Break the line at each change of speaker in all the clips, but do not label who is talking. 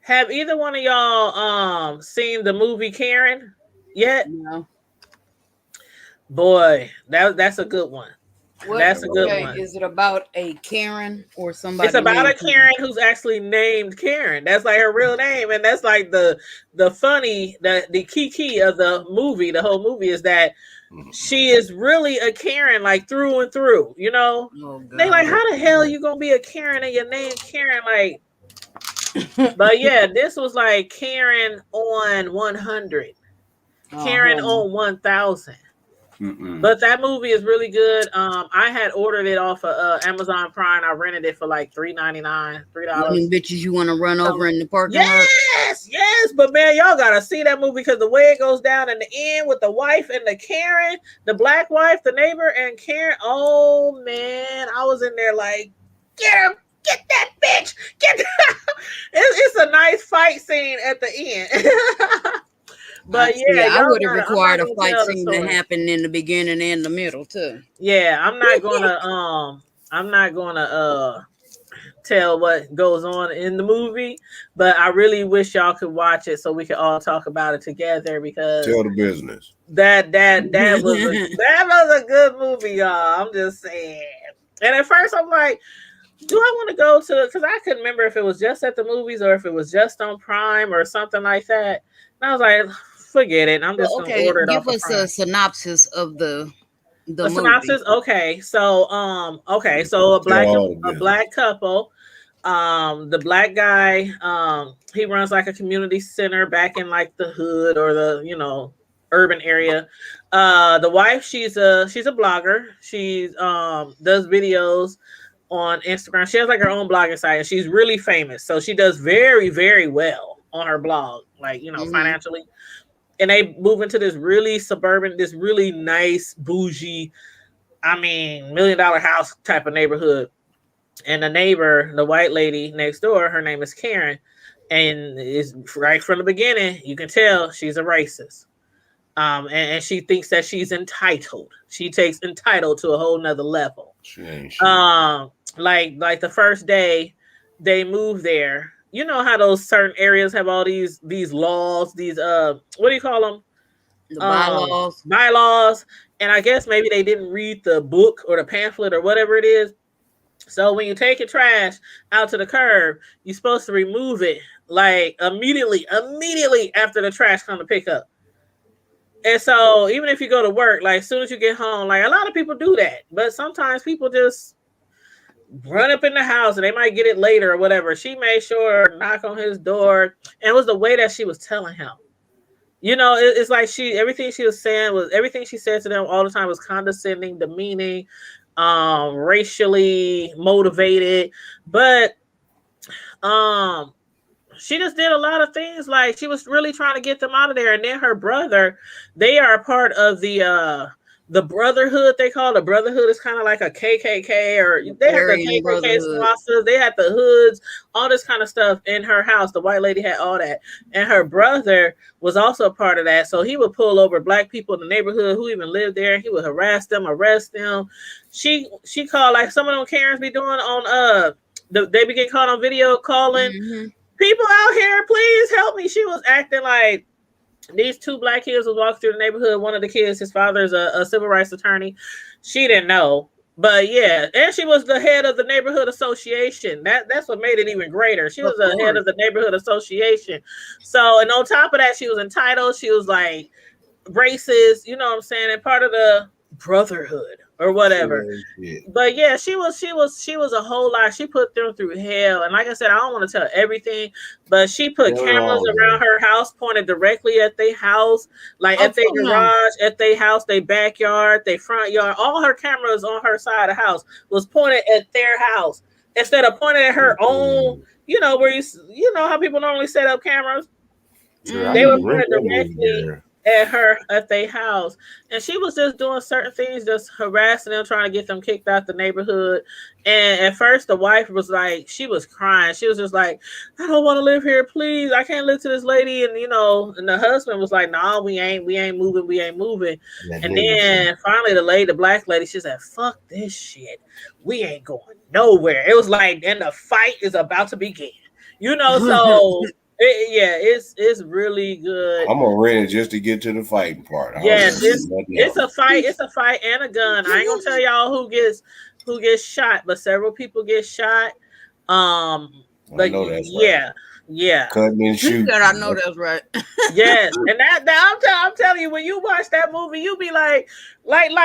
Have either one of y'all seen the movie Karen yet?
No.
Boy, that's a good one.
What?
That's a good
Okay.
No.
one.
Is it about a Karen or
It's
somebody
about a
named Karen?
Karen who's actually named Karen. That's like her real name, and that's like the funny the key of the movie. The whole movie is that she
Mm-mm.
is really a Karen, like through and through. You know,
Oh
they like,
God.
how the hell you gonna be a Karen and your name Karen? Like, but yeah, this was like Karen on 100, Karen
Uh-huh.
on 1,000.
Mm-mm.
But that movie is really good. I had ordered it off of Amazon Prime. I rented it for like $3.99,
One of them
$3.
bitches you want to run over
So
in the parking lot?
yes, yes, but man, y'all gotta see that movie because the way it goes down in the end with the wife and the Karen, the black wife, the neighbor, and Karen. Oh man, I was in there like, get him, get that bitch, get. It's a nice fight scene at the end.
I
But
see.
yeah,
I
y'all
would have
gotta. I'm not
required a
gonna
fight
tell the
scene to
story.
happen in the beginning and the middle too.
Yeah, I'm not gonna tell what goes on in the movie, but I really wish y'all could watch it so we could all talk about it together because
Tell the business.
that was a good movie, y'all. I'm just saying. And at first I'm like, do I want to go to, because I couldn't remember if it was just at the movies or if it was just on Prime or something like that. And I was like, forget it. I'm just
Well,
gonna
okay,
order it off
give
of
us a
Prime.
synopsis of the
A
movie.
synopsis. Okay, so
Tell all the
a
business.
black couple. The black guy, he runs like a community center back in like the hood or the urban area. The wife, she's a blogger. She's does videos on Instagram. She has like her own blogging site, and she's really famous. So she does very, very well on her blog, like
Hmm.
financially. And they move into this really suburban, this really nice bougie, I mean, $1 million house type of neighborhood. And the neighbor, the white lady next door, her name is Karen. And is right from the beginning, you can tell she's a racist. And she thinks that she's entitled. She takes entitled to a whole nother level.
She ain't shit.
Like the first day they moved there, you know how those certain areas have all these laws, these what do you call them?
The bylaws.
Bylaws. And I guess maybe they didn't read the book or the pamphlet or whatever it is. So when you take your trash out to the curb, you're supposed to remove it like immediately after the trash come to pick up. And so even if you go to work, like as soon as you get home, like a lot of people do that, but sometimes people just run up in the house and they might get it later or whatever. She made sure knock on his door, and it was the way that she was telling him. It's like everything she was saying was everything she said to them all the time was condescending, demeaning, racially motivated. But um she just did a lot of things. Like she was really trying to get them out of there. And then her brother, they are a part of the brotherhood. They call it. The brotherhood is kind of like a KKK, or
The
they had the
Aryan
KKK
Brotherhood.
swastikas, they had the hoods, all this kind of stuff in her house. The white lady had all that, and her brother was also a part of that. So he would pull over black people in the neighborhood who even lived there. He would harass them, arrest them. She called, like some of them Karens be doing on they be getting caught on video calling
Hmm.
people out here, please help me. She was acting like these two black kids was walking through the neighborhood. One of the kids, his father's a civil rights attorney. She didn't know. But yeah, and she was the head of the neighborhood association. That's what made it even greater. She was
Of
the head
course.
of the neighborhood association. So, and on top of that, she was entitled. She was like racist, you know what I'm saying, and part of the brotherhood or
She
whatever.
ain't shit.
But yeah, she was a whole lot. She put them through hell, and like I said, I don't want to tell everything, but she put
Tell it
cameras
all,
around
man.
her house, pointed directly at their house, like
Oh,
at their
come on.
garage, at their house, their backyard, their front yard. All her cameras on her side of the house was pointed at their house instead of pointing at her own.
Mm-mm.
Where you know how people normally set up cameras,
Girl, I
they
need
were
to
Hmm.
rent
pointed
that movie,
directly
girl.
at their house, and she was just doing certain things, just harassing them, trying to get them kicked out the neighborhood. And at first, the wife was like, she was crying. She was just like, "I don't want to live here, please. I can't live to this lady." And the husband was like, "No, we ain't moving, we ain't moving."
That
And
nigga said,
then finally, the black lady, she said, "Fuck this shit. We ain't going nowhere." It was like, and the fight is about to begin. You know, so it's really good.
I'm gonna rent it just to get to the fighting part.
Yes, it's a fight. It's a fight and a gun. I ain't gonna tell y'all who gets shot, but several people get shot. But
know that's
yeah.
Cutting and shooting.
I know that's right.
Yes, and I'm telling you, when you watch that movie, you be like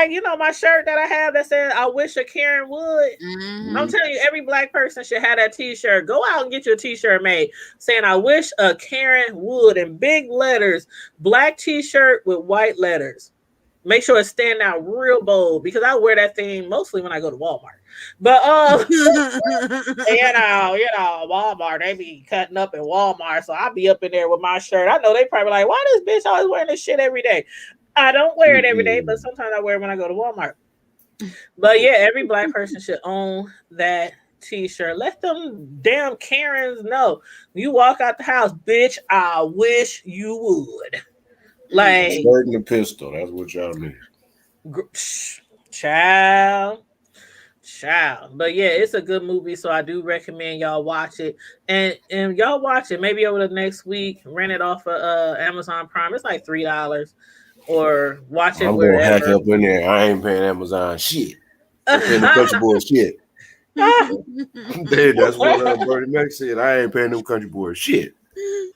you know my shirt that I have that says "I wish a Karen would."
Mhm.
I'm telling you, every black person should have that T-shirt. Go out and get you a T-shirt made saying "I wish a Karen would" in big letters, black T-shirt with white letters. Make sure it stand out real bold because I wear that thing mostly when I go to Walmart. But you know, Walmart, they be cutting up in Walmart, so I'll be up in there with my shirt. I know they probably like, why this bitch always wearing this shit every day? I don't wear it every day, but sometimes I wear it when I go to Walmart. But yeah, every black person should own that T-shirt. Let them damn Karens know. You walk out the house, bitch, I wish you would. Like
Shirt and a pistol. That's what y'all need.
Child. But yeah, it's a good movie, so I do recommend y'all watch it. And y'all watch it maybe over the next week. Rent it off of Amazon Prime. It's like $3, or watch it
I'm
wherever.
gonna hack up in there. I ain't paying Amazon shit. I'm paying the country boy shit. That's what Bernie Mac said. I ain't paying them country boys shit.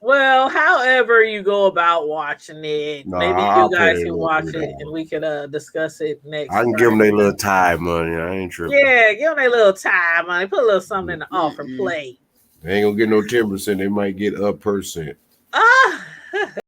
Well, however you go about watching it, maybe
I'll
you guys
pay
can
them
watch
$3.
it and we can discuss it next.
I can give them their little tithe money. I ain't tripping.
Yeah, give them their little time money. Put a little something in the offer plate.
They ain't gonna get no 10%. They might get 1%.
Ah.